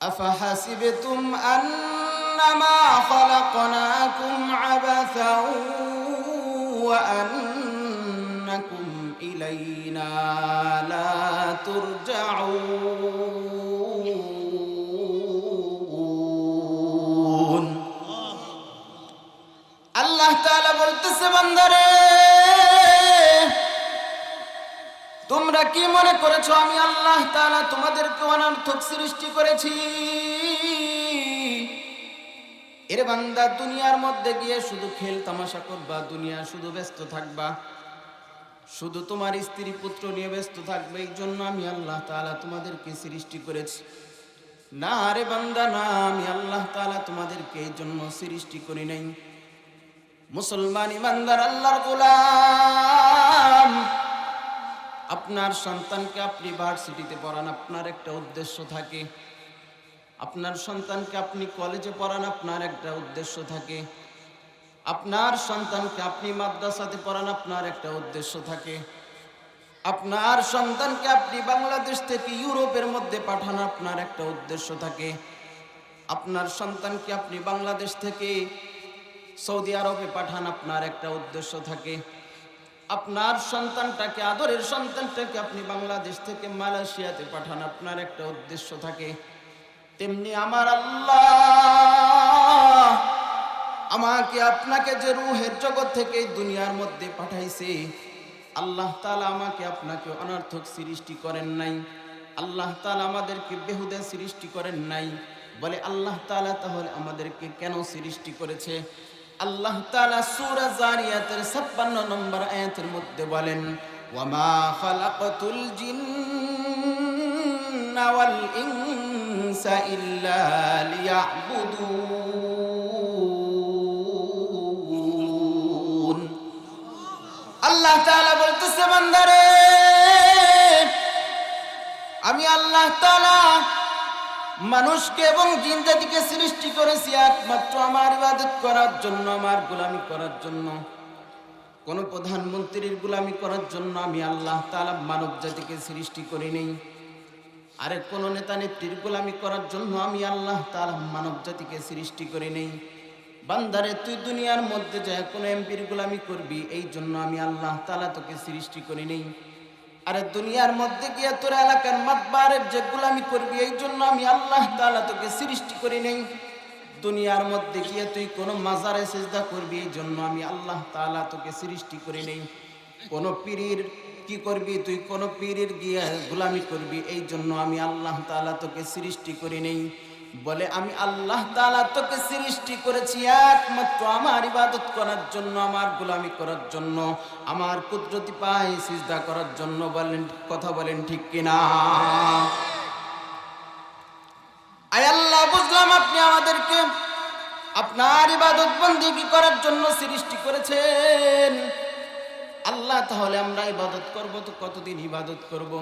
أفحسبتم أنما خلقناكم عبثا وأنكم إلينا لا ترجعون আল্লাহ তাআলা বলতেছে, বান্দারে তোমরা কি মনে করেছো আমি আল্লাহ তাআলা তোমাদেরকে অনর্থক সৃষ্টি করেছি? এর বান্দা, দুনিয়ার মধ্যে গিয়ে শুধু খেল তামাশা করবা, দুনিয়া শুধু ব্যস্ত থাকবা, শুধু তোমার স্ত্রী পুত্র নিয়ে ব্যস্ত থাকবে, এই জন্য আমি আল্লাহ তাআলা তোমাদেরকে সৃষ্টি করেছি। না রে বান্দা, না, আমি আল্লাহ তাআলা তোমাদেরকে এই জন্য সৃষ্টি করি নাই। মুসলমান ইমানদার আল্লাহর গোলাম, আপনার সন্তানকে আপনি ভার্সিটিতে পড়ান, আপনার একটা উদ্দেশ্য থাকে। আপনার সন্তানকে আপনি কলেজে পড়ান, আপনার একটা উদ্দেশ্য থাকে। আপনার সন্তানকে আপনি মাদ্রাসাতে পড়ান, আপনার একটা উদ্দেশ্য থাকে। আপনার সন্তানকে আপনি বাংলাদেশ থেকে ইউরোপের মধ্যে পাঠান, আপনার একটা উদ্দেশ্য থাকে। আপনার সন্তানকে আপনি বাংলাদেশ থেকে সৌদি আরবে পাঠান, আপনার একটা উদ্দেশ্য থাকে। আপনার সন্তানটাকে, আদরের সন্তানটাকে আপনি বাংলাদেশ থেকে মালয়েশিয়াতে পাঠান, আপনার একটা উদ্দেশ্য থাকে। তেমনি আমার আল্লাহ আমাকে আপনাকে যে রূহের জগৎ থেকে দুনিয়ার মধ্যে পাঠাইছে, আল্লাহ তাআলা আমাকে আপনাকে অনর্থক সৃষ্টি করেন নাই। আল্লাহ তাআলা আমাদেরকে বেহুদা সৃষ্টি করেন নাই। বলে আল্লাহ তাআলা তাহলে আমাদেরকে কেন সৃষ্টি করেছে? আল্লাহ তাআলা সূরা জারিয়াতের 56 নম্বর আয়াতের মধ্যে বলেন, ওয়ামা খালাকাতুল জিন্না ওয়াল ইনসা ইল্লা লিয়াবুদুন। আল্লাহ তাআলা বলতেছে, বান্দারে আমি আল্লাহ তাআলা মানুষকে এবং জিন জাতিকে সৃষ্টি করেছি একমাত্র আমার ইবাদত করার জন্য, আমার গোলামি করার জন্য। কোন প্রধানমন্ত্রীর গোলামি করার জন্য আমি আল্লাহ তাআলা মানব জাতিকে সৃষ্টি করি নাই। আরে কোন নেতা নেত্রীর গোলামি করার জন্য আমি আল্লাহ তাআলা মানব জাতিকে সৃষ্টি করি নাই। বান্দারে তুই দুনিয়ার মধ্যে যায় কোন এমপির গোলামি করবি, এই জন্য আমি আল্লাহ তাআলা তোকে সৃষ্টি করি নাই। আরে দুনিয়ার মধ্যে গিয়ে তোর এলাকার মাতবারের যে গোলামি করবি, এই জন্য আমি আল্লাহ তাআলা তোকে সৃষ্টি করি নাই। দুনিয়ার মধ্যে গিয়ে তুই কোন মাজারে সিজদা করবি, এই জন্য আমি আল্লাহ তাআলা তোকে সৃষ্টি করি নাই। কোন পীরের কি করবি, তুই কোন পীরের গিয়ে গোলামি করবি, এই জন্য আমি আল্লাহ তাআলা তোকে সৃষ্টি করি নাই। বলে আমি আল্লাহ তাআলা তোকে সৃষ্টি করেছি একমাত্র আমার ইবাদত করার জন্য, আমার গোলামি করার জন্য, আমার কুদরতি পায়ে সিজদা করার জন্য। বলেন, কথা বলেন ঠিক কিনা? আয় আল্লাহ, বুঝলাম আপনি আমাদেরকে আপনার ইবাদত বন্দেগী করার জন্য সৃষ্টি করেছেন। আল্লাহ, তাহলে আমরা ইবাদত করব তো কতদিন ইবাদত করব?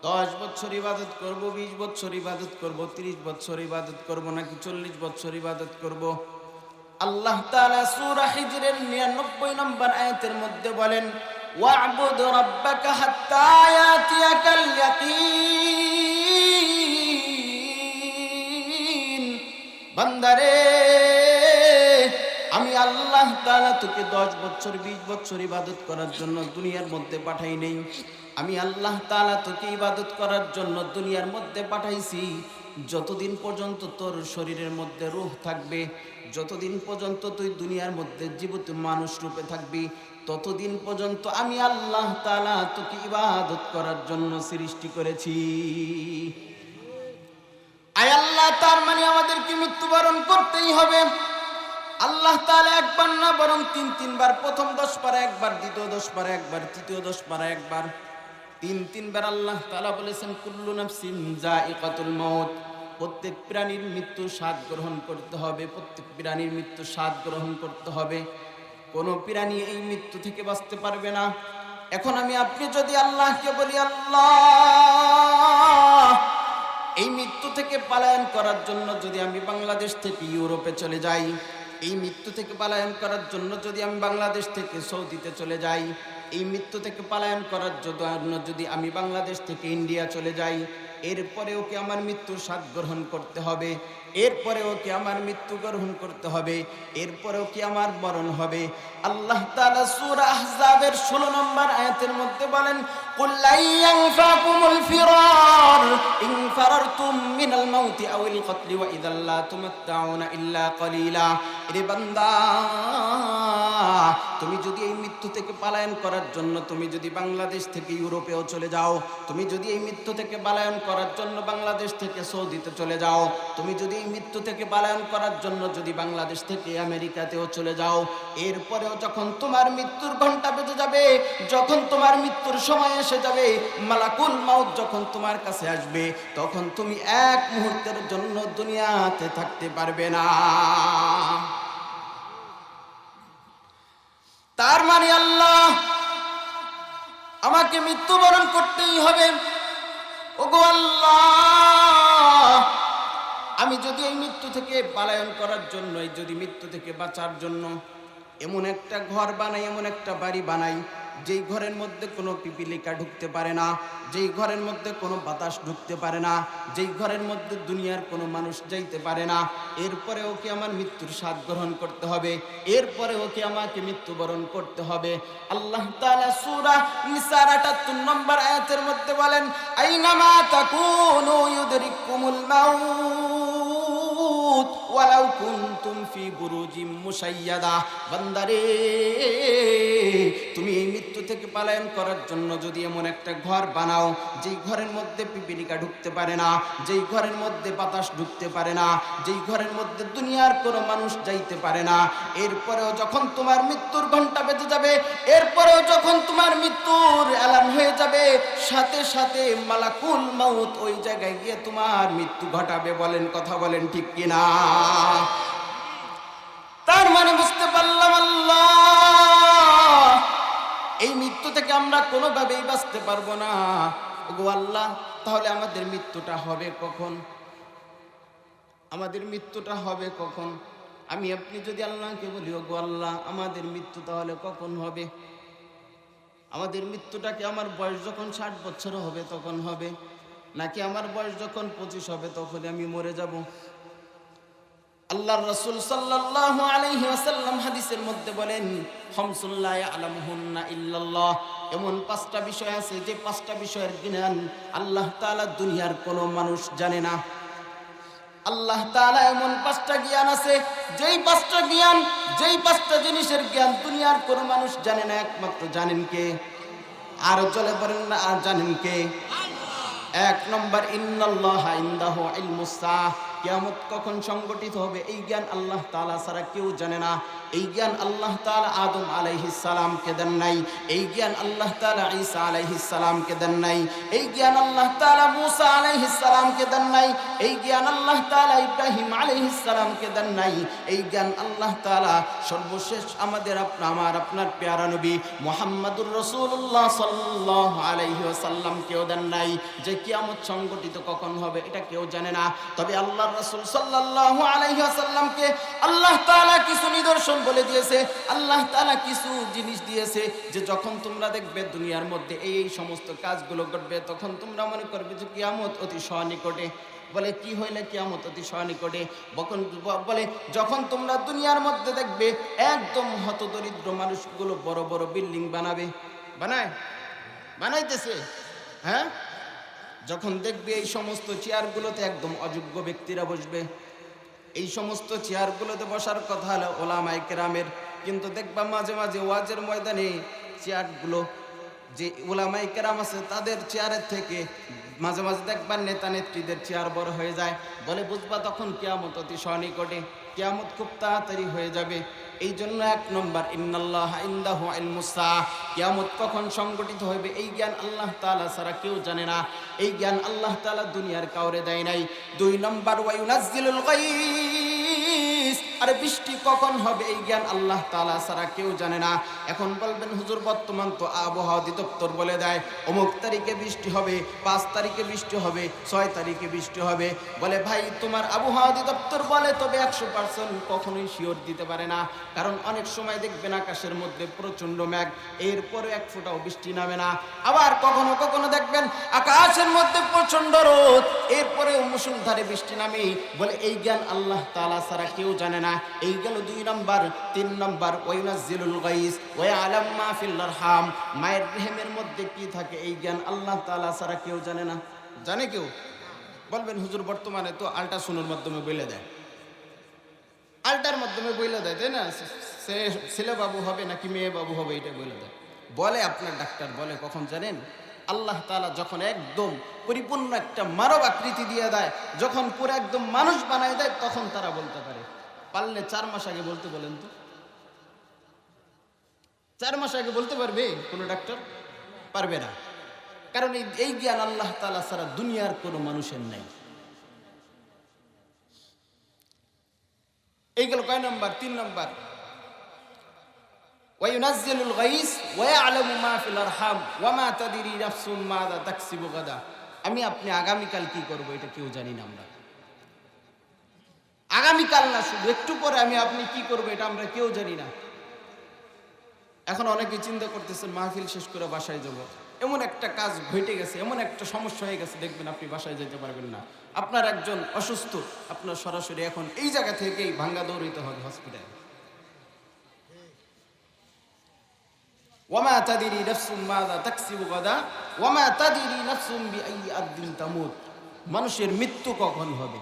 10 বছর ইবাদত করব, 20 বছর ইবাদত করব, 30 বছর ইবাদত করব, নাকি 40 বছর ইবাদত করব? আল্লাহ তাআলা সূরা হিজরের 99 নম্বর আয়াতের মধ্যে বলেন, ওয়া'বুদ রাব্বাকা হাত্তা ইয়াতিয়াকাল ইয়াকিন। বান্দারে আমি আল্লাহ তাআলা তোকে 10 বছর 20 বছর ইবাদত করার জন্য দুনিয়ার মধ্যে পাঠাই নাই। আমি আল্লাহ তাআলা তোকে ইবাদত করার জন্য দুনিয়ার মধ্যে পাঠাইছি যতদিন পর্যন্ত তোর শরীরের মধ্যে রূহ থাকবে, যতদিন পর্যন্ত তুই দুনিয়ার মধ্যে জীবিত মানুষ রূপে থাকবি, ততদিন পর্যন্ত আমি আল্লাহ তাআলা তোকে ইবাদত করার জন্য সৃষ্টি করেছি। আয় আল্লাহ, তার মানে আমাদেরকে মৃত্যুবরণ করতেই হবে। আল্লাহ তাআলা একবার না বরং 3 বার, প্রথম 10 পারা একবার, দ্বিতীয় 10 পারা একবার, তৃতীয় 10 পারা একবার, 3 বার আল্লাহ তাআলা বলেছেন, কুল্লু নাফসিন যায়িকাতুল মাউত। প্রত্যেক প্রাণীর মৃত্যু স্বাদ গ্রহণ করতে হবে, প্রত্যেক প্রাণীর মৃত্যু স্বাদ গ্রহণ করতে হবে। কোনো প্রাণী এই মৃত্যু থেকে বাঁচতে পারবে না। এখন আমি আপনি যদি আল্লাহকে বলি, আল্লাহ এই মৃত্যু থেকে পলায়ন করার জন্য যদি আমি বাংলাদেশ থেকে ইউরোপে চলে যাই, এই মৃত্যু থেকে পলায়ন করার জন্য যদি আমি বাংলাদেশ থেকে সৌদিতে চলে যাই, এই মৃত্যু থেকে পলায়ন করার জন্য যদি আমি বাংলাদেশ থেকে ইন্ডিয়া চলে যাই, এরপরেও কি আমার মৃত্যুর স্বাদ গ্রহণ করতে হবে, এরপরেও কি আমার মৃত্যু গ্রহণ করতে হবে, এরপরেও কি আমার মরণ হবে। আল্লাহ তাআলা সূরা আহজাবের 16 নম্বর আয়াতের মধ্যে বলেন, কুল লা ইয়ানফাকুমুল ফিরার ইন ফারারতুম মিনাল মাউতি আওয়াল কতলি ওয়া ইযাল লা তুমাত্তাউনা ইল্লা কলিলা। রে বান্দা, তুমি যদি এই মৃত্যু থেকে পলায়ন করার জন্য তুমি যদি বাংলাদেশ থেকে ইউরোপেও চলে যাও, তুমি যদি এই মৃত্যু থেকে পলায়ন করার জন্য বাংলাদেশ থেকে সৌদিতে চলে যাও, তুমি যদি এই মৃত্যু থেকে পলায়ন করার জন্য যদি বাংলাদেশ থেকে আমেরিকাতেও চলে যাও, এরপরেও যখন তোমার মৃত্যুর ঘন্টা বেজে যাবে, যখন তোমার মৃত্যুর সময় এসে যাবে, মালাকুল মাউত যখন তোমার কাছে আসবে, তখন তুমি এক মুহূর্তের জন্য দুনিয়াতে থাকতে পারবে না। তার মানে আল্লাহ আমাকে মৃত্যুবরণ করতেই হবে। ওগো আল্লাহ, আমি যদি এই মৃত্যু থেকে পলায়ন করার জন্য, যদি মৃত্যু থেকে বাঁচার জন্য এমন একটা ঘর বানাই, এমন একটা বাড়ি বানাই, যেই ঘরের মধ্যে কোনো পিপিলিকা ঢুকতে পারে না, যেই ঘরের মধ্যে কোনো বাতাস ঢুকতে পারে না, যেই ঘরের মধ্যে দুনিয়ার কোনো মানুষ যাইতে পারে না, এরপরেও কি আমার মৃত্যুর স্বাদ গ্রহণ করতে হবে, এরপরেও কি আমাকে মৃত্যুবরণ করতে হবে। আল্লাহ তাআলা সূরা নিসার ৭৮ নম্বর আয়াতের মধ্যে বলেন, আইনামা তাকুনু ইউদরিকুমুল মাউত ওয়ালাউ কুনতুম ফি বুরুজিম মুশাইয়াদা। বান্দারে, তুমি এই মৃত্যু থেকে পলায়ন করার জন্য যদি এমন একটা ঘর বানাও, যেই ঘরের মধ্যে পিপিলিকা ঢুকতে পারে না, যেই ঘরের মধ্যে বাতাস ঢুকতে পারে না, যেই ঘরের মধ্যে দুনিয়ার কোনো মানুষ যাইতে পারে না, এরপরেও যখন তোমার মৃত্যুর ঘন্টা বেজে যাবে, এরপরেও যখন তোমার মৃত্যুর অ্যালার্ম হয়ে যাবে, সাথে সাথে মালাকুল মাউত ওই জায়গায় গিয়ে তোমার মৃত্যু ঘটাবে। বলেন, কথা বলেন ঠিক কিনা? তার মানে বুঝতে পারলাম আল্লাহ এই মৃত্যু থেকে আমরা কোনোভাবেই বাঁচতে পারবো না। ওগো আল্লাহ, তাহলে আমাদের মৃত্যুটা হবে কখন? আমাদের মৃত্যুটা হবে কখন? আমি আপনি যদি আল্লাহকে বলি, ওগো আল্লাহ, আমাদের মৃত্যু তাহলে কখন হবে? আমাদের মৃত্যুটা কি আমার বয়স যখন 60 বছর হবে তখন হবে, নাকি আমার বয়স যখন 25 হবে তখন আমি মরে যাব? আল্লাহর রাসূল সাল্লাল্লাহু আলাইহি ওয়াসাল্লাম হাদিসের মধ্যে বলেন, খামসুন লা ইয়ালামুহুন্না ইল্লাল্লাহ। এমন 5টা বিষয় আছে যে 5টা বিষয়ের জ্ঞান আল্লাহ তাআলা দুনিয়ার কোনো মানুষ জানে না। আল্লাহ তাআলা এমন 5টা জ্ঞান আছে, যেই 5টা জ্ঞান, যেই 5টা জিনিসের জ্ঞান দুনিয়ার কোনো মানুষ জানে না, একমাত্র জানেন কে? আর চলে বলেন না, আর জানেন কে? 1 নম্বর, ইন্নাল্লাহা ইনদাহু ইলমুস সাআহ। কিয়ামত কখন সংগঠিত হবে এই জ্ঞান আল্লাহ তাআলা ছাড়া কেউ জানে না। এই জ্ঞান আল্লাহ তাআলা আদম আলাইহিস সালামকে দেন নাই, এই জ্ঞান আল্লাহ তাআলা ঈসা আলাইহিস সালামকে দেন নাই, এই জ্ঞান আল্লাহ তাআলা মূসা আলাইহিস সালামকে দেন নাই, এই জ্ঞান আল্লাহ তাআলা ইব্রাহিম আলাইহিস সালামকে দেন নাই, এই জ্ঞান আল্লাহ তাআলা সর্বশেষ আমাদের আপনার প্যারা নবী মুহাম্মদুর রাসূলুল্লাহ সাল্লাল্লাহু আলাইহি ওয়াসাল্লামকেও দেন নাই। যে কিয়ামত সংগঠিত কখন হবে এটা কেউ জানে না। তবে আল্লাহর রাসূল সাল্লাল্লাহু আলাইহি ওয়াসাল্লামকে আল্লাহ তাআলা কিছু নিদর্শন বলে দিয়েছে, আল্লাহ তাআলা কিছু জিনিস দিয়েছে, যে যখন তোমরা দেখবে দুনিয়ার মধ্যে এই সমস্ত কাজগুলো ঘটবে, তখন তোমরা মনে করবে যে কিয়ামত অতি সনিকটে। বলে, কি হইলে কিয়ামত অতি সনিকটে? বলে, যখন তোমরা দুনিয়ার মধ্যে দেখবে একদম হতদরিদ্র মানুষগুলো বড় বড় বিল্ডিং বানাইতেছে, হ্যাঁ, যখন দেখবে এই সমস্ত চেয়ারগুলোতে একদম অযোগ্য ব্যক্তিরা বসবে, এই সমস্ত চেয়ারগুলোতে বসার কথা হলো ওলামায়ে কেরামের, কিন্তু দেখবা মাঝে মাঝে ওয়াজের ময়দানে চেয়ারগুলো, যে ওলামায়ে কেরাম আছে তাদের চেয়ারের থেকে মাঝে মাঝে দেখবা নেতা নেত্রীদের চেয়ার বড় হয়ে যায়। বলে, বুঝবা তখন কিয়ামত অতি সনিকটে, কিয়ামত খুব তাড়াতাড়ি হয়ে যাবে। এই জন্য 1 নম্বর, ইন্নাল্লাহা ইনদাহু ইলমুস সাআহ। কিয়ামত কখন সংগঠিত হবে এই জ্ঞান আল্লাহ তাআলা ছাড়া কেউ জানে না। এই জ্ঞান আল্লাহ তাআলা দুনিয়ার কাউরে দেয় নাই। 2 নম্বর, ওয়া ইউনাজ্জিলুল গায়ব। আরে বৃষ্টি কখন হবে এই জ্ঞান আল্লাহ তাআলা ছাড়া কেউ জানে না। এখন বলবেন হুজুর বর্তমান তো আবহাওয়া অধিদপ্তর বলে দেয় অমুক তারিখে বৃষ্টি হবে, 5 তারিখে বৃষ্টি হবে, 6 তারিখে বৃষ্টি হবে। বলে ভাই তোমার আবহাওয়া অধিদপ্তর বলে, তবে 100% কখনোই শিওর দিতে পারে না। কারণ অনেক সময় দেখবেন আকাশের মধ্যে প্রচন্ড মেঘ, এরপরে এক ফোঁটাও বৃষ্টি নামে না। আবার কখনো কখনো দেখবেন আকাশের মধ্যে প্রচন্ড রোদ, এরপরেও মুষলধারে বৃষ্টি নামে। বলে এই জ্ঞান আল্লাহ তাআলা ছাড়া কেউ জানে না। এই গেল 2 নাম্বার। 3 নাম্বার ওয়াইনাজ্জিলুল গাইস ওয়া ইয়ালাম মা ফিল আরহাম, মায়ের রেহেমের মধ্যে কি থাকে এই জ্ঞান আল্লাহ তাআলা ছাড়া কেউ জানে না। জানে কেউ? বলবেন হুজুর বর্তমানে তো আল্ট্রাসাউন্ডের মাধ্যমে বলে দেয়, আল্টার মাধ্যমে বলে দেয়, তাই না? সে ছেলে বাবু হবে নাকি মেয়ে বাবু হবে এটা বলে দেয়। বলে আপনার ডাক্তার বলে কখন জানেন? আল্লাহ তাআলা যখন একদম পরিপূর্ণ একটা মানব আকৃতি দিয়ে দেয়, যখন পুরো একদম মানুষ বানায় দেয়, তখন তারা বলতে পারে। পারলে 4 মাস আগে বলতে বলেন তো, 4 মাস আগে বলতে পারবে কোনো ডাক্তার? পারবে না। কারণ এই জ্ঞান আল্লাহ তাআলা ছাড়া দুনিয়ার কোনো মানুষের নাই। এই গেল কয় নাম্বার? 3 নাম্বার ওয়ায়ুনাজ্জিলুল গাইস ওয়া ইয়ালামু মা ফিল আরহাম ওয়া মা তাদরি নাফসুম মাযা তাকসিবু গাদা। আমি আপনি আগামীকাল কি করব এটা কেউ জানি না আমরা। আগামীকাল না, শুধু একটু পরে আমি আপনি কি করব এটা আমরা কেউ জানি না। এখন অনেকে চিন্তা করতেছেন মাহফিল শেষ করে বাসায় যাব, এমন একটা কাজ ঘটে গেছে, এমন একটা সমস্যা হয়ে গেছে, দেখবেন আপনি বাসায় যেতে পারবেন না। আপনার একজন অসুস্থ, আপনার সরাসরি এখন এই জায়গা থেকেই ভাঙ্গা দৌড়িতে হবে হসপিটালে। ওয়ামা তাদরি নাফসুম মাযা তাকসিবু গাদা ওয়ামা তাদরি নাফসুম বিআইয়ি আরদিন তামুত। মানুষের মৃত্যু কখন হবে?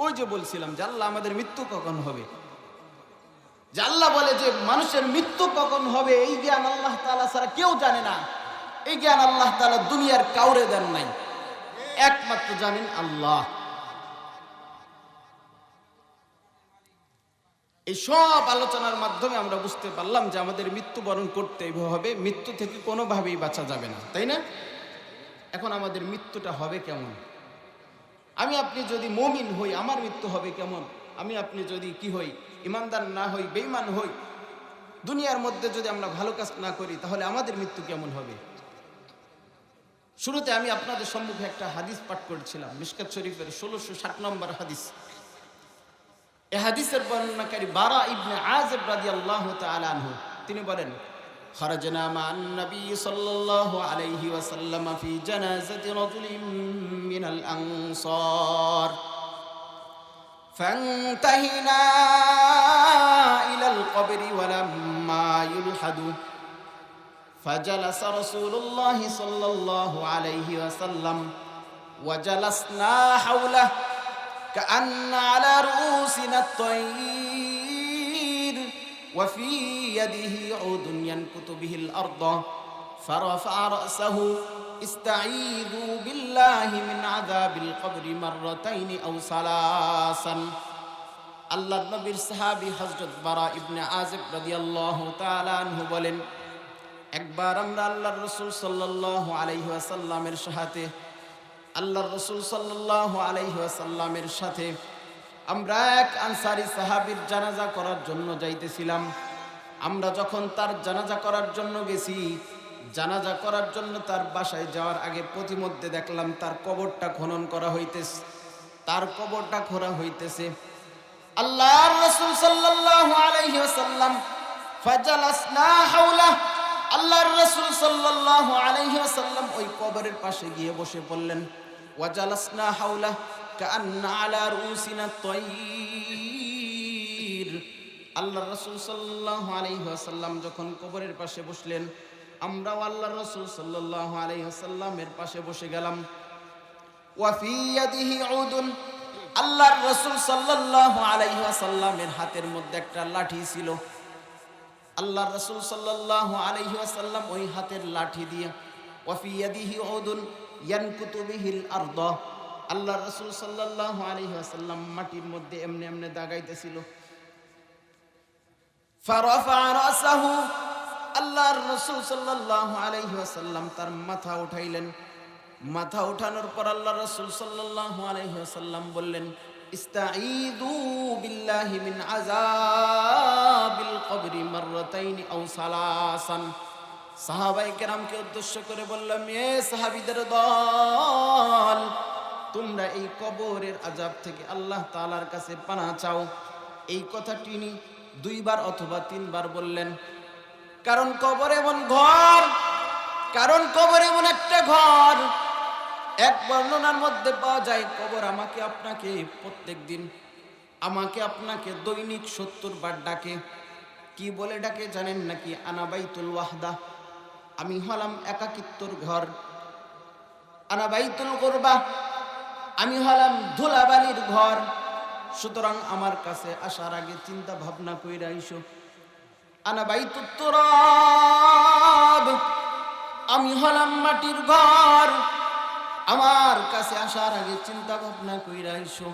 ওই যে বলছিলাম যে আল্লাহ আমাদের মৃত্যু কখন হবে, যে আল্লাহ বলে যে মানুষের মৃত্যু কখন হবে এই জ্ঞান আল্লাহ তাআলা ছাড়া কেউ জানে না। এই জ্ঞান আল্লাহ তাআলা দুনিয়ার কাউরে দেন নাই, একমাত্র জানেন আল্লাহ। এই সব আলোচনার মাধ্যমে আমরা বুঝতে পারলাম যে আমাদের মৃত্যুবরণ করতেই হবে, মৃত্যু থেকে কোনোভাবেই বাঁচা যাবে না, তাই না? এখন আমাদের মৃত্যুটা হবে কেমন? আমি আপনি যদি মুমিন হই আমার মৃত্যু হবে কেমন? আমি আপনি যদি কি হই, ইমানদার না হই, বেঈমান হই, দুনিয়ার মধ্যে যদি আমরা ভালো কাজ না করি, তাহলে আমাদের মৃত্যু কেমন হবে? শুরুতে আমি আপনাদের সম্মুখে একটা হাদিস পাঠ করেছিলাম, মিশকাত শরীফের 1660 নম্বর হাদিস। এই হাদিসের বর্ণনাকারী বারা ইবনে আযিব রাদিয়াল্লাহু তাআলা আনহু, তিনি বলেন খারাজনা মান নবী সাল্লাল্লাহু আলাইহি ওয়াসাল্লাম ফি জানাজাতি রাজুলিন মিনাল আনসার ফান্তাহিনা ইলাল কবরি ওয়ালাম্মা ইউলহাদু فجلس رسول الله صلى الله عليه وسلم وجلسنا حوله كأن على رؤوسنا الطير وفي يده عود ينكت به الأرض فرفع رأسه استعيذوا بالله من عذاب القبر مرتين أو ثلاثا. আল্লাহ নবীর সাহাবী হযরত বারা ইবনে আযিব রাদিয়াল্লাহু তাআলা আনহু বলেন, একবার আমরা আল্লাহর রাসূল সাল্লাল্লাহু আলাইহি ওয়াসাল্লামের সাথে আল্লাহর রাসূল সাল্লাল্লাহু আলাইহি ওয়াসাল্লামের সাথে আমরা এক আনসারী সাহাবীর জানাজা করার জন্য যাইতেছিলাম। আমরা যখন তার জানাজা করার জন্য গেছি, জানাজা করার জন্য তার বাসায় যাওয়ার আগে প্রতিমধ্যে দেখলাম তার কবরটা খনন করা হইতেছে, তার কবরটা খোঁড়া হইতেছে। আল্লাহর রাসূল সাল্লাল্লাহু আলাইহি ওয়াসাল্লাম ফাজালাসনা হাওলা, আল্লাহর রাসূল সাল্লাল্লাহু আলাইহি ওয়াসাল্লাম ওই কবরের পাশে গিয়ে বসে পড়লেন। ওয়াজালাসনা হাওলা কাআন্না আলা রুসিনা তায়র। আল্লাহর রাসূল সাল্লাল্লাহু আলাইহি ওয়াসাল্লাম যখন কবরের পাশে বসলেন, আমরাও আল্লাহর রাসূল সাল্লাল্লাহু আলাইহি ওয়াসাল্লামের পাশে বসে গেলাম। ওয়া ফি ইয়াদিহি উদুন, আল্লাহর রাসূল সাল্লাল্লাহু আলাইহি ওয়াসাল্লামের হাতের মধ্যে একটা লাঠি ছিল। আল্লাহর রাসূল সাল্লাল্লাহু আলাইহি ওয়াসাল্লাম ওই হাতের লাঠি দিয়ে ওয়া ফি ইয়াদিহি উদুন ইয়ানকুতু বিহিল আরদ, আল্লাহর রাসূল সাল্লাল্লাহু আলাইহি ওয়াসাল্লাম মাটির মধ্যে এমনি এমনি দাগাইতেছিল। ফারাফা রাসাহু, আল্লাহর রাসূল সাল্লাল্লাহু আলাইহি ওয়াসাল্লাম তার মাথা উঠাইলেন। মাথা উঠানোর পর আল্লাহর রাসূল সাল্লাল্লাহু আলাইহি ওয়াসাল্লাম বললেন, ইস্তাঈযু বিল্লাহি মিন আযাবিল কবরি মাররাতাইনি আও সালাসান। সাহাবায়ে কেরামকে উদ্দেশ্য করে বললাম, এ সাহাবীদের দল, তোমরা এই কবরের আযাব থেকে আল্লাহ তাআলার কাছে পানাহ চাও। এই কথাটি তিনি 2 বার অথবা 3 বার বললেন। কারণ কবর এমন ঘর, কারণ কবর এমন একটা ঘর, এক বর্ণনার মধ্যে পাওয়া যায় কবর আমাকে আপনাকে প্রত্যেক দিন, আমাকে আপনাকে দৈনিক 70 বার ডাকে। কি বলে ডাকে জানেন নাকি? আনা বাইতুল ওয়াহদা, আমি হলাম একাকিত্বর ঘর। আনা বাইতুল গুরবা, আমি হলাম ধুলাবালির ঘর। সুতরাং আমার কাছে আসার আগে চিন্তা ভাবনা কইরা আইসো। আনা বাইতুত তুরাব, আমি হলাম মাটির ঘর, আমার কাছে আসার আগে চিন্তা ভাবনা কইরা আইসো।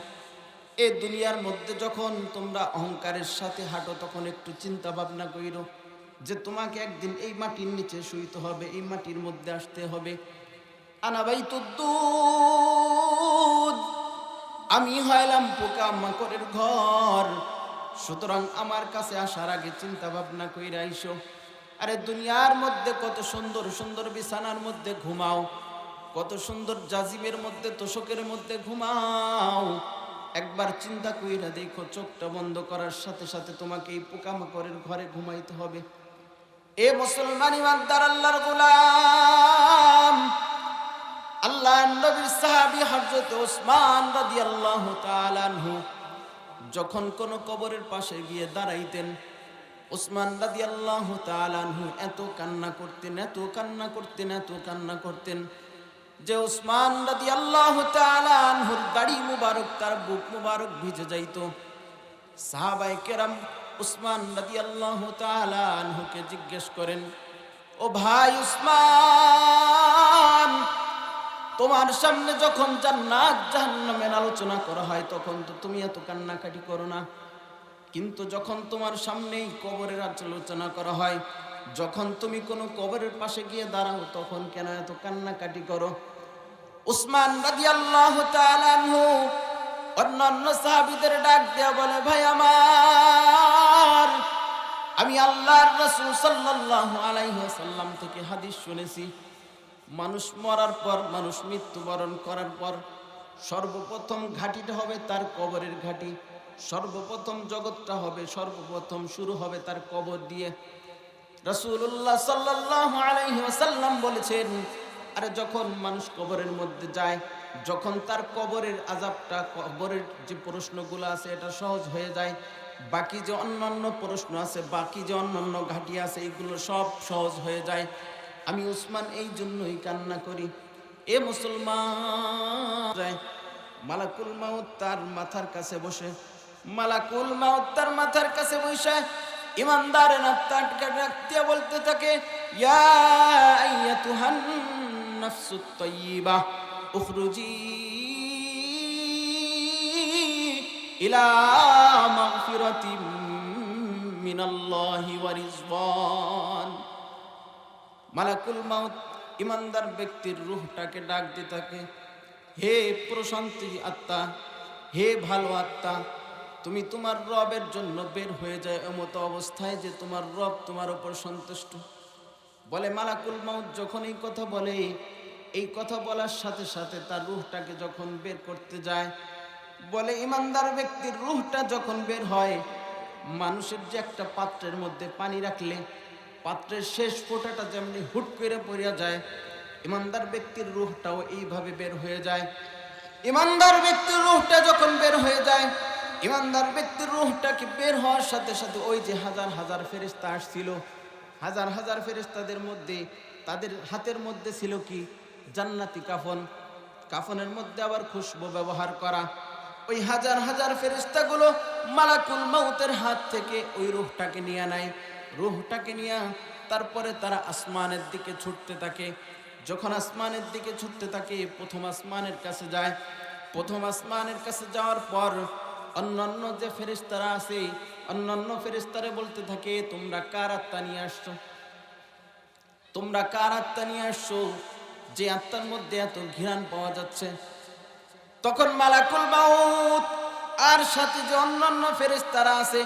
এ দুনিয়ার মধ্যে যখন তোমরা অহংকারের সাথে হাঁটো, তখন একটু চিন্তা ভাবনা কইরো যে তোমাকে একদিন এই মাটির নিচে শুইতে হবে, এই মাটির মধ্যে আসতে হবে। আনা বাইতুদ দুদ, আমি হইলাম পোকা মাকড়ের ঘর। সুতরাং আমার কাছে আসার আগে চিন্তা ভাবনা কইরা আইসো। আরে দুনিয়ার মধ্যে কত সুন্দর সুন্দর বিছানার মধ্যে ঘুমাও, কত সুন্দর জাজিমের মধ্যে তোষকের মধ্যে ঘুমাও। একবার চিন্তা কইরা দেখো, চোখটা বন্ধ করার সাথে সাথে তোমাকে এই পোকামাকড়ের ঘরে ঘুমাইতে হবে। এ মুসলমান ইমানদার আল্লাহর গোলাম, আল্লাহর নবীর সাহাবী হযরত ওসমান রাদিয়াল্লাহু তাআলা আনহু যখন কোন কবরের পাশে গিয়ে দাঁড়াইতেন, ওসমান রাদিয়াল্লাহু তাআলা আনহু এত কান্না করতেন, এত কান্না করতেন, এত কান্না করতেন যে ওসমান রাদিয়াল্লাহু তাআলা আনহুর দাড়ি মুবারক, তার বুক মুবারক ভিজে যাইত। সাহাবায়ে কেরাম ওসমান রাদিয়াল্লাহু তাআলা আনহুকে জিজ্ঞেস করেন, ও ভাই ওসমান, তোমার সামনে যখন জান্নাত জাহান্নামের আলোচনা করা হয় তখন তো তুমি এত কান্নাকাটি করো না, কিন্তু যখন তোমার সামনেই কবরের আলোচনা করা হয়, যখন তুমি কোনো কবরের পাশে গিয়ে দাঁড়াও, তখন কেন এত কান্নাকাটি করো? উসমান রাদিয়াল্লাহু তাআলা আনহু অন্যান্য সাহাবীদের ডাক দেয়া বলে, ভাই আমার, আমি আল্লাহর রাসূল সাল্লাল্লাহু আলাইহি ওয়াসাল্লাম থেকে হাদিস শুনেছি, মানুষ মরার পর, মানুষ মৃত্যুবরণ করার পর সর্বপ্রথম ঘাটিটা হবে তার কবরের ঘাটি। সর্বপ্রথম জগৎটা হবে, সর্বপ্রথম শুরু হবে তার কবর দিয়ে। রাসূলুল্লাহ সাল্লাল্লাহু আলাইহি ওয়াসাল্লাম বলেছেন, আরে যখন মানুষ কবরের মধ্যে যায়, যখন তার কবরের আযাবটা, কবরের যে প্রশ্নগুলো আছে এটা সহজ হয়ে যায়, বাকি যে অন্যান্য প্রশ্ন আছে, বাকি যে অন্যান্য ঘাটি আছে, এগুলো সব সহজ হয়ে যায়। আমি উসমান এই জন্যই কান্না করি। এ মুসলমান, মালাকুল মাউত তার মাথার কাছে বসে, মালাকুল মাউত তার মাথার কাছে বসে ইমানদারের আত্মাকে ডাক দিয়ে বলতে থাকে, ইয়া আইয়াতুহান নাফসুত তাইয়্যিবা উখরুজি ইলা মাগফিরাতিম মিনাল্লাহি ওয়া রিজওয়ান। মালাকুল মাউত ইমানদার ব্যক্তির রূহটাকে ডাক দিতে থাকে, হে প্রশান্তি আত্মা, হে ভালো আত্মা, তুমি তোমার রবের জন্য বের হয়ে যায় এমতো অবস্থায় যে তোমার রব তোমার উপর সন্তুষ্ট। বলে মালাকুল মাউত যখন এই কথা বলে, এই কথা বলার সাথে সাথে তার রূহটাকে যখন বের করতে যায়, বলে ইমানদার ব্যক্তির রূহটা যখন বের হয়, মানুষের যে একটা পাত্রের মধ্যে পানি রাখলে পাত্রের শেষ ফোঁটাটা যেমনি হুট করে পড়িয়া যায়, ইমানদার ব্যক্তির রূহটাও এইভাবে বের হয়ে যায়। ইমানদার ব্যক্তির রূহটা যখন বের হয়ে যায়, ইমানদার ব্যক্তির রূহটাকে বের হওয়ার সাথে সাথে ওই যে হাজার হাজার ফেরেশতা আসছিল, হাজার হাজার ফেরেশতাদের মধ্যে তাদের হাতের মধ্যে ছিল কি? জান্নাতি কাফন। কাফনের মধ্যে আবার খুশবু ব্যবহার করা। ওই হাজার হাজার ফেরেশতাগুলো মালাকুল মাউতের হাত থেকে ওই রূহটাকে নিয়ে নেয়। রূহটাকে নিয়ে তারপরে তারা আসমানের দিকে ছুটতে থাকে। যখন আসমানের দিকে ছুটতে থাকে, প্রথম আসমানের কাছে যায়। প্রথম আসমানের কাছে যাওয়ার পর অন্যান্য যে ফেরেশতারা আছে, অন্যান্য ফেরেশতারা বলতে থাকে, তোমরা কার আত্মা নিয়ে আসছো? তোমরা কার আত্মা নিয়ে আসছো যে আত্মার মধ্যে এত ঘৃণা পাওয়া যাচ্ছে? তখন মালাকুল মাউত আর সাথে যে অন্যান্য ফেরেশতারা আছে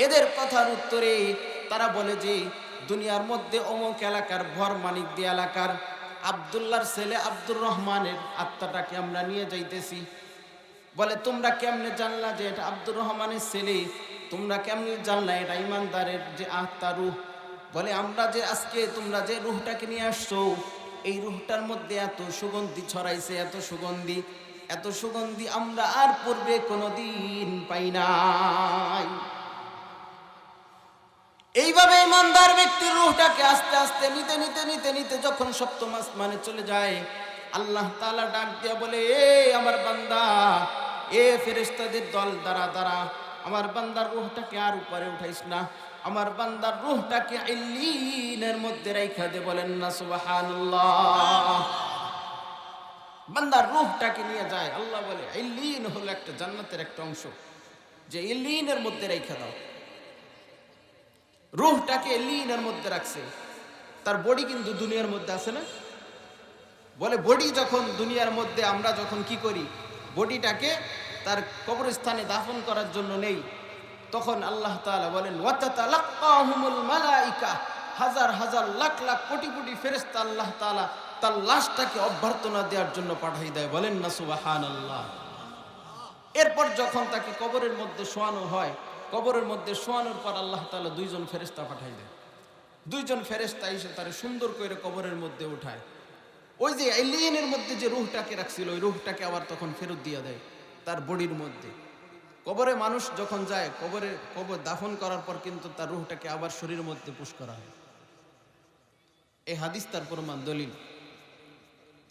এদের কথার উত্তরে তারা বলে যে দুনিয়ার মধ্যে অমুক এলাকার ভর মানিক দিয়ে এলাকার আব্দুল্লাহর ছেলে আব্দুর রহমানের আত্মাটাকে আমরা নিয়ে যাইতেছি। বলে তোমরা কেমনে জানলা যে এটা আব্দুর রহমানের ছেলে? তোমরা কেমনে জানলা এটা ইমানদারের যে আত্মা, রূহ? বলে আমরা যে আজকে তোমরা যে রূহটাকে নিয়ে আসছো এই রূহটার মধ্যে এত সুগন্ধি ছড়াইছে, এত সুগন্ধি আমরা আর পূর্বে কোনোদিন পাই নাই। এইভাবে ইমানদার ব্যক্তির রূহটাকে আস্তে আস্তে নিতে যখন সপ্তম আসমানে চলে যায়, আল্লাহ তাআলা ডাক দিয়া বলে, এ আমার বান্দা, এ ফেরেশতাদের দল, দাঁড়া, আমার বান্দার রূহটাকে আর উপরে উঠাইস না, আমার বান্দার রূহটাকে ইল্লিনের মধ্যে রাইখা দে। বলেন না সুবহানাল্লাহ। বান্দার রূহটাকে নিয়ে যায়। আল্লাহ বলে ইল্লিন হলো একটা জান্নাতের একটা অংশ, যে ইল্লিনের মধ্যে রাইখা দাও। রূহটাকে ইল্লিনের মধ্যে রাখছে। তার বডি কিন্তু দুনিয়ার মধ্যে আছে না? বলে বডি যখন দুনিয়ার মধ্যে, আমরা যখন কি করি, বডিটাকে তার কবরস্থানে দাফন করার জন্য নেই, তখন আল্লাহ তাআলা বলেন ওয়াতাতালাক্কাহুমুল মালাইকা, হাজার হাজার লাখ লাখ কোটি কোটি ফেরেশতা আল্লাহ তাআলা তার লাশটাকে অভ্যর্থনা দেওয়ার জন্য পাঠাই দেয়। বলেন না সুবহানাল্লাহ। এরপর যখন তাকে কবরের মধ্যে শোয়ানো হয়, কবরের মধ্যে শোয়ানোর পর আল্লাহ তাআলা দুইজন ফেরেশতা পাঠাই দেয়। দুইজন ফেরেশতা এসে তারে সুন্দর করে কবরের মধ্যে উঠায়। ওই যে ইল্লিনের মধ্যে যে রূহটাকে রাখছিল ওই রূহটাকে আবার তখন ফেরত দিয়ে দেয় তার বডির মধ্যে। কবরে মানুষ যখন যায়, কবর দাফন করার পর কিন্তু তার রূহটাকে আবার শরীরের মধ্যে পুশ করা হয়। এই হাদিস তার প্রমাণ, দলিল।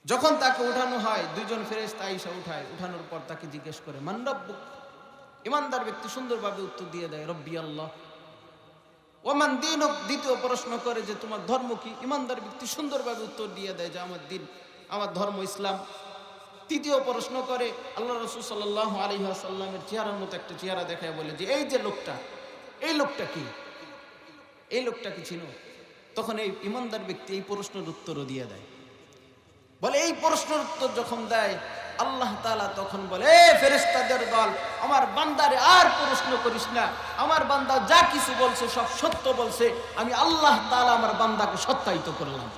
যখন তাকে উঠানো হয়, দুইজন ফেরেশতা আয়েশা উঠানোর পর তাকে জিজ্ঞেস করে মান রব্বুক? ইমানদার ব্যক্তি সুন্দরভাবে উত্তর দিয়ে দেয় রব্বি আল্লাহ। ওমান দীনুক, দ্বিতীয় প্রশ্ন করে যে তোমার ধর্ম কি? ইমানদার ব্যক্তি সুন্দরভাবে উত্তর দিয়ে দেয় যে আমার দিন, আমার ধর্ম ইসলাম। তৃতীয় প্রশ্ন করে, আল্লাহ রাসূল সাল্লাল্লাহু আলাইহি ওয়াসাল্লামের চেহারার মতো একটা চেহারা দেখায় বলে যে এই যে লোকটা, এই লোকটা কি? এই লোকটা কি ছিল? তখন এই ইমানদার ব্যক্তি এই প্রশ্নের উত্তরও দিয়ে দেয়। বলে এই প্রশ্নের উত্তর যখন দেয়, আল্লাহ তাআলা তখন বলে, এ ফেরেশতাদের দল, আমার বান্দারে আর প্রশ্ন করিস না, আমার বান্দা যা কিছু বলছে সব সত্য বলছে, আমি আল্লাহ তাআলা আমার বান্দাকে সত্যায়িত করলাম।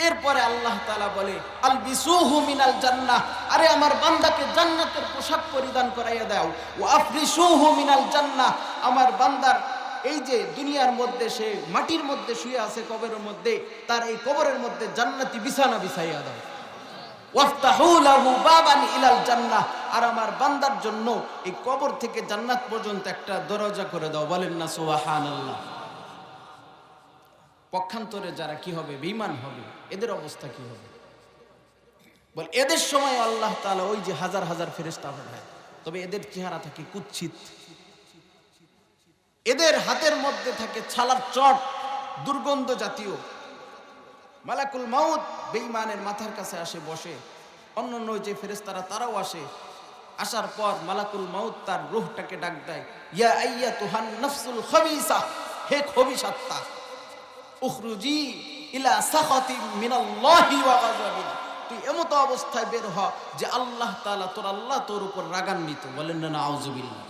এরপরে আল্লাহ তাআলা বলে আলবিসুহু মিনাল জান্নাহ, আরে আমার বান্দাকে জান্নাতের পোশাক পরিধান করাইয়া দাও। ওয়া আফরিসুহু মিনাল জান্নাহ, আমার বান্দার এই যে দুনিয়ার মধ্যে সে মাটির মধ্যে শুয়ে আছে কবরের মধ্যে, তার এই কবরের মধ্যে জান্নাতি বিছানা বিছাইয়া দাও। ওয়াফতাহু লাহু বাবান ইলাল জান্নাহ, আর আমার বান্দার জন্য এই কবর থেকে জান্নাত পর্যন্ত একটা দরজা করে দাও। বলেন না সুবহানাল্লাহ। পক্ষান্তরে যারা কি হবে, বেঈমান হবে, এদের অবস্থা কি হবে? বল এদের সময় আল্লাহ তাআলা ওই যে হাজার হাজার ফেরেশতা পাঠায়, তবে এদের চেহারা থাকে কুৎসিত, এদের হাতের মধ্যে থাকে ছালার চট, দুর্গন্ধ জাতীয়। মালাকুল মাউত বেঈমানের মাথার কাছে আসে বসে, অন্যান্য যে ফেরেশতারা তারাও আসে। আসার পর মালাকুল মাউত তার রূহটাকে ডাক দেয়, ইয়া আইয়াতুহান নাফসুল খাবিসা, হে খবিস আত্মা, উখরুজি ইলা সাখাতি মিনাল্লাহি ওয়া গাযাবিন, তুই এমত অবস্থায় বের হ যে আল্লাহ তাআলা তোর উপর রাগান্বিত। বলেন না নাউযুবিল্লাহ।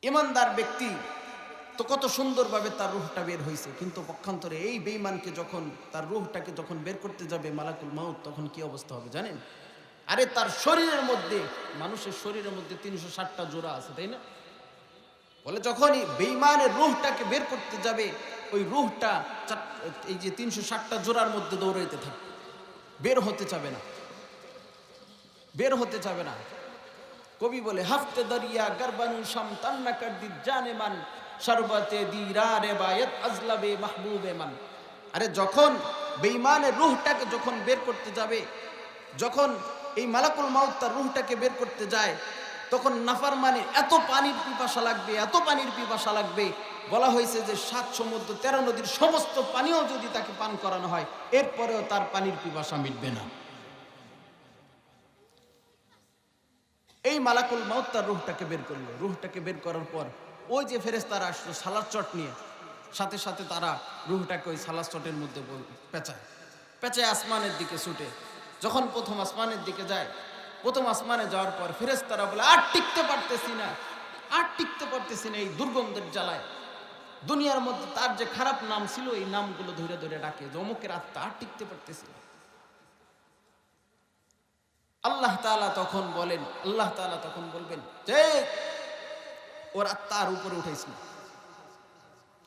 ইমানদার ব্যক্তি তো কত সুন্দরভাবে তার রূহটা বের হয়েছে, কিন্তু পক্ষান্তরে এই বেঈমানকে যখন তার রূহটাকে যখন বের করতে যাবে মালাকুল মাউত, তখন কি অবস্থা হবে জানেন? আরে তার শরীরের মধ্যে, মানুষের শরীরের মধ্যে 360টা জোড়া আছে, তাই না? বলে যখনই বেঈমানের রূহটাকে বের করতে যাবে, ওই রূহটা এই যে 360টা জোড়ার মধ্যে দৌড়াইতে থাকবে, বের হতে চাবে না। কবি বলে হাফতে দরিয়া গরবানু শাম তান্না কর দি জানে মান, শরবতে দিরারে বায়াত আজলাবে মাহবুবে মান। আরে যখন বেঈমানের রূহটাকে যখন বের করতে যাবে, যখন এই মালাকুল মাউত তার রূহটাকে বের করতে যায়, তখন নাফরমানের এত পানির পিপাসা লাগবে, বলা হয়েছে যে 7 সমুদ্র 13 নদীর সমস্ত পানিও যদি তাকে পান করানো হয়, এরপরেও তার পানির পিপাসা মিটবে না। এই মালাকুল মাউত তার রূহটাকে বের করলো। রূহটাকে বের করার পর ওই যে ফেরেশতারা আসলো সালাদ চট নিয়ে, সাথে সাথে তারা রূহটাকে ওই সালাদ চটের মধ্যে পেঁচায় আসমানের দিকে ছুটে। যখন প্রথম আসমানের দিকে যায়, প্রথম আসমানে যাওয়ার পর ফেরেশতারা বলে আর টিকতে পারতেছি না, আর টিকতে পারতেছি না এই দুর্গন্ধের জ্বালায়। দুনিয়ার মধ্যে তার যে খারাপ নাম ছিল এই নামগুলো ধরে ধরে ডাকে, অমুকের আত্মা, আর টিকতে পারতেছি না। আল্লাহ তাআলা তখন বলবেন যে ওর আত্মা আর উপরে উঠাইছি,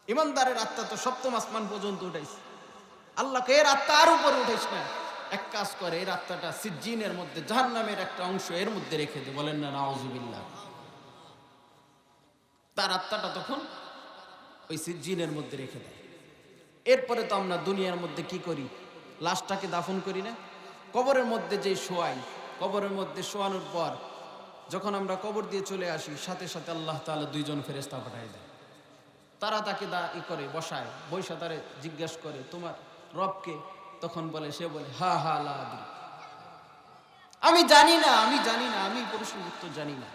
ইমানদারের আত্মা তো সপ্তম আসমান পর্যন্ত উঠাইছে, আল্লাহকে এর আত্মা আর উপরে উঠাইস না, এক কাজ করে এর আত্মাটা সিজ্জিনের মধ্যে জাহান্নামের একটা অংশ এর মধ্যে রেখে দে। বলেন না নাউজুবিল্লাহ। তার আত্মাটা তখন ওই সিজ্জিনের মধ্যে রেখে দেয়। এরপরে তো আমরা দুনিয়ার মধ্যে কি করি, লাশটাকে দাফন করি না, কবরের মধ্যে যে শোয়াই, কবরের মধ্যে শোয়ানোর পর যখন আমরা কবর দিয়ে চলে আসি সাথে সাথে আল্লাহ তাআলা দুইজন ফেরেশতা পাঠায় দেয়। তারা তাকে করে বসায়, বৈশা তারে জিজ্ঞাসা করে তোমার রবকে? তখন বলে, সে বলে হা হা লা আদরি, আমি জানি না, আমি প্রশ্নের উত্তর জানি না।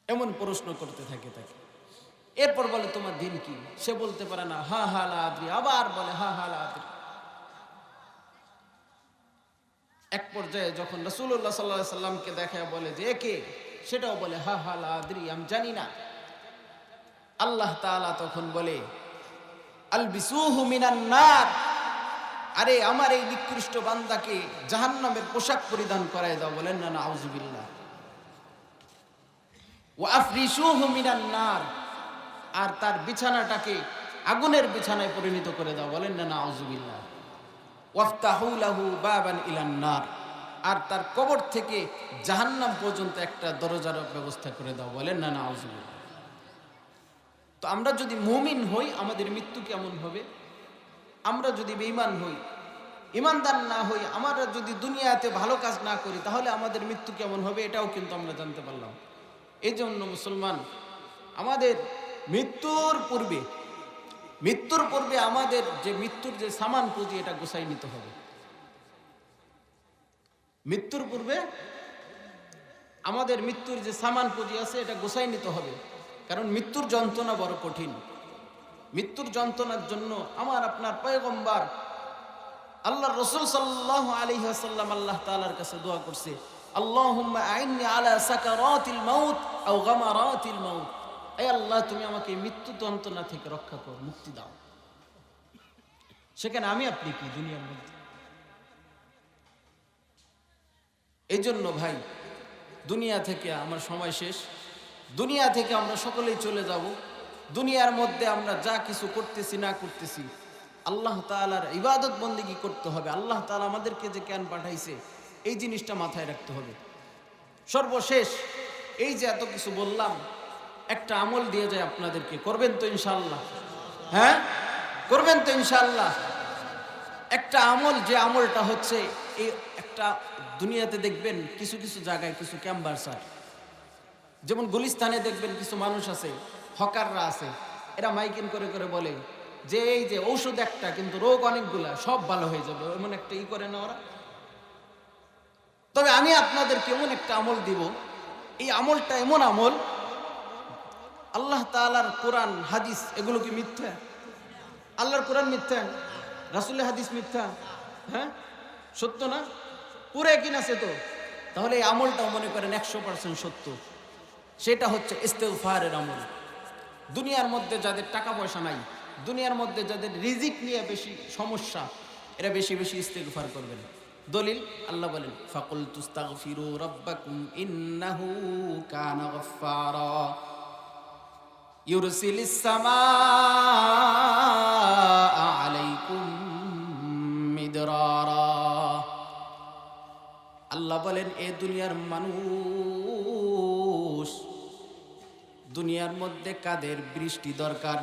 এমন প্রশ্ন করতে থাকে তাকে। এরপর বলে তোমার দিন কি? সে বলতে পারে না, হা হা লা আদরি, আবার বলে হা হা লা আদরি। এক পর্যায়ে যখন রাসূলুল্লাহ সাল্লাল্লাহু আলাইহি সাল্লামকে দেখায় বলে যে একে, সেটাও বলে হা হা লা আদরি, আমি জানি না। আল্লাহ তাআলা তখন বলে আলবিসুহু মিনান নার, আরে আমার এই নিকৃষ্ট বান্দাকে জাহান্নামের পোশাক পরিধান করায় দাও। বলেন না নাউজুবিল্লাহ। ওয়া আফরিশুহু মিনান নার, আর তার বিছানাটাকে আগুনের বিছানায় পরিণত করে দাও। বলেন না নাউজুবিল্লাহ। ওয়াফতাহু লাহু বাবান ইলান নার, আর তার কবর থেকে জাহান্নাম পর্যন্ত একটা দরজার ব্যবস্থা করে দাও। বলেন না নাউজুবিল্লাহ। তো আমরা যদি মুমিন হই আমাদের মৃত্যু কেমন হবে? আমরা যদি বেঈমান হই, ইমানদার না হই, আমরা যদি দুনিয়াতে ভালো কাজ না করি, তাহলে আমাদের মৃত্যু কেমন হবে এটাও কিন্তু আমরা জানতে পারলাম। এই জন্য মুসলমান, আমাদের মৃত্যুর পূর্বে আমাদের যে মৃত্যুর যে সামান পুঁজি এটা গোছাই নিতে হবে। মৃত্যুর পূর্বে আমাদের মৃত্যুর যে সামান পুঁজি আছে এটা গোছাই নিতে হবে, কারণ মৃত্যুর যন্ত্রণা বড় কঠিন। মৃত্যুর যন্ত্রণার জন্য আমার আপনার পয়গম্বর আল্লাহর রাসূল সাল্লাল্লাহু আলাইহি ওয়াসাল্লাম আল্লাহ তাআলার কাছে দোয়া করছে, আল্লাহুম্মা আইন্নি আলা সাকারাতিল মাউত আও গামারাতিল মাউত, হে আল্লাহ তুমি আমাকে মৃত্যু যন্ত্রণা থেকে রক্ষা করো, মুক্তি দাও। সেখানে আমি আপনি কি দুনিয়ার মধ্যে? এই জন্য ভাই, দুনিয়া থেকে আমার সময় শেষ, দুনিয়া থেকে আমরা সকলেই চলে যাব। দুনিয়ার মধ্যে আমরা যা কিছু করতেছি না করতেছি, আল্লাহ তাআলার ইবাদত বন্দেগী করতে হবে। আল্লাহ তাআলা আমাদেরকে যে জ্ঞান পাঠাইছে এই জিনিসটা মাথায় রাখতে হবে। সর্বশেষ এই যে এত কিছু বললাম, একটা আমল দিয়ে যায় আপনাদেরকে, করবেন তো ইনশাআল্লাহ? হ্যাঁ, করবেন তো ইনশাআল্লাহ? একটা আমল, যে আমলটা হচ্ছে এই একটা দুনিয়াতে দেখবেন কিছু কিছু জায়গায় কিছু ক্যাম্বারসার, যেমন গুলিস্তানে দেখবেন কিছু মানুষ আছে, হকাররা আছে, এরা মাইকিং করে করে বলে যে এই যে ঔষধ একটা কিন্তু রোগ অনেকগুলা, সব ভালো হয়ে যাবে, এমন একটা করে না ওরা। তবে আমি আপনাদেরকে এমন একটা আমল দিব, এই আমলটা এমন আমল, আল্লাহ তাআলার কোরআন হাদিস এগুলো কি মিথ্যা? আল্লাহর কোরআন মিথ্যা? রাসূলের হাদিস মিথ্যা? হ্যাঁ, সত্য না? পুরো একই আছে তো। তাহলে এই আমলটাও মনে করেন 100% সত্য। সেটা হচ্ছে ইস্তেগফারের আমল। দুনিয়ার মধ্যে যাদের টাকা পয়সা নাই, দুনিয়ার মধ্যে যাদের রিজিক নিয়ে বেশি সমস্যা, এরা বেশি বেশি ইস্তেগফার করবেন। দলিল আল্লাহ বলেন, ফাকুল তুস্তাগফিরু রাব্বাকুম ইন্নাহু কানা গফফারা ইউরসিলিস সামাআ আলাইকুম মিদরারা। আল্লাহ বলেন, এ দুনিয়ার মানুষ, দুনিয়ার মধ্যে কাদের বৃষ্টি দরকার,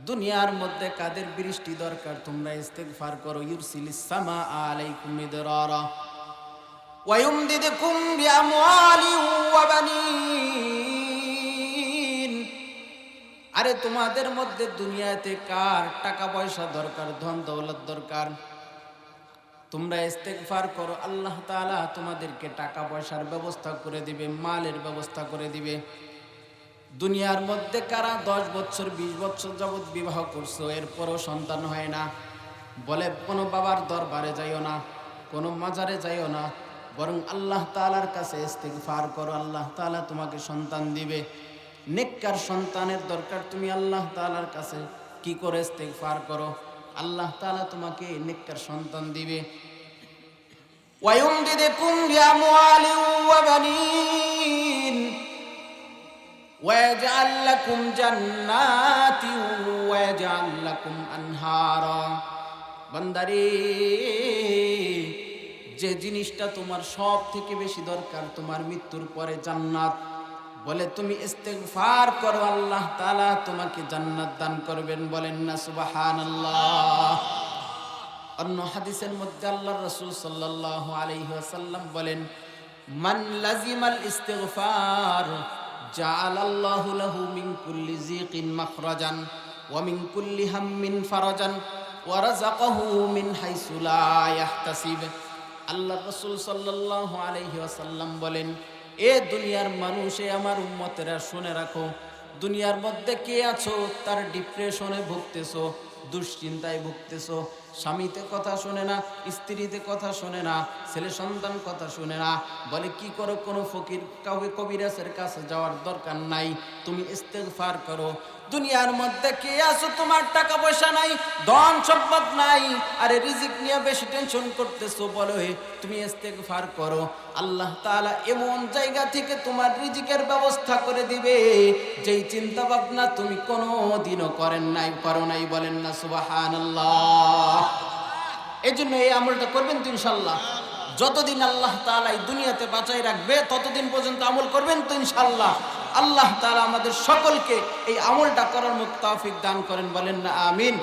দুনিয়ার মধ্যে কাদের বৃষ্টি দরকার, তোমরা ইস্তেগফার করো। ইউরসিলিস সামাআ আলাইকুম মিদরারা ওয়া ইউমদিদকুম বিআমওয়ালিন ওয়া বানিন। আরে তোমাদের মধ্যে দুনিয়াতে কার টাকা পয়সা দরকার, ধন দৌলত দরকার, তোমরা ইস্তেগফার করো, আল্লাহ তাআলা তোমাদেরকে টাকা পয়সার ব্যবস্থা করে দিবে, মালের ব্যবস্থা করে দিবে। দুনিয়ার মধ্যে কারা 10 বছর 20 বছর যাবৎ বিবাহ করছো, এরপরও সন্তান হয় না, বলে কোনো বাবার দরবারে যাইও না, কোনো মাজারে যাইও না, বরং আল্লাহ তাআলার কাছে ইস্তিগফার করো, আল্লাহ তাআলা তোমাকে সন্তান দিবে। নেককার সন্তানের দরকার, তুমি আল্লাহ তাআলার কাছে কি করে ইস্তিগফার করো, আল্লাহ তাআলা তোমাকে নেককার সন্তান দিবে। ওয়ায়ুমদিদকুম বিআমওয়ালিন ওয়া বানিন ওয়াজআল লাকুম জান্নাতিন ওয়াজআল লাকুম আনহারা। বান্দারে, যে জিনিসটা তোমার সব থেকে বেশি দরকার, তোমার মৃত্যুর পরে জান্নাত, বলে তুমি ইস্তিগফার করো, আল্লাহ তাআলা তোমাকে জান্নাত দান করবেন। বলেন না সুবহানাল্লাহ। অন্য হাদিসের মধ্যে আল্লাহর রাসূল সাল্লাল্লাহু আলাইহি ওয়াসাল্লাম বলেন, মান লাজিমাল ইস্তিগফার জাআলাল্লাহু লাহু মিন কুল্লি যিকিন মাখরাজান ওয়া মিন কুল্লি হাম্মিন ফারাজান ওয়া রাযাকাহু মিন হাইসু লা ইয়াহতাসিব। আল্লাহর রাসূল সাল্লাল্লাহু আলাইহি ওয়াসাল্লাম বলেন, এ দুনিয়ার মানুষ, এ আমার উম্মতেরা শুনে রাখো, দুনিয়ার মধ্যে কে আছো তার ডিপ্রেশনে ভুগতেছো, দুশ্চিন্তায় ভুগতেছো, স্বামীতে কথা শোনে না, স্ত্রীতে কথা শোনে না, ছেলে সন্তান কথা শোনে না, বলে কি করো, কোনো ফকির কাউকে কবিরাজের কাছে যাওয়ার দরকার নাই, তুমি ইস্তিগফার করো। দুনিয়ার মধ্যে কে আছো, তোমার টাকা পয়সা নাই, ধন সম্পদ নাই, আরে রিজিক নিয়ে বেশি টেনশন করতেছো, বলো তুমি ইস্তিগফার করো, আল্লাহ তাআলা এমন জায়গা থেকে তোমার রিজিকের ব্যবস্থা করে দিবে যেই চিন্তা ভাবনা তুমি কোনোদিনও করো নাই। বলেন না সুবহানাল্লাহ। এই জন্য এই আমলটা করবেন তো ইনশাল্লাহ। যতদিন আল্লাহ তাআলা এই দুনিয়াতে বাঁচাই রাখবে ততদিন পর্যন্ত আমল করবেন তো ইনশাল্লাহ। আল্লাহ তাআলা আমাদের সকলকে এই আমলটা করার তৌফিক দান করেন। বলেন না আমিন।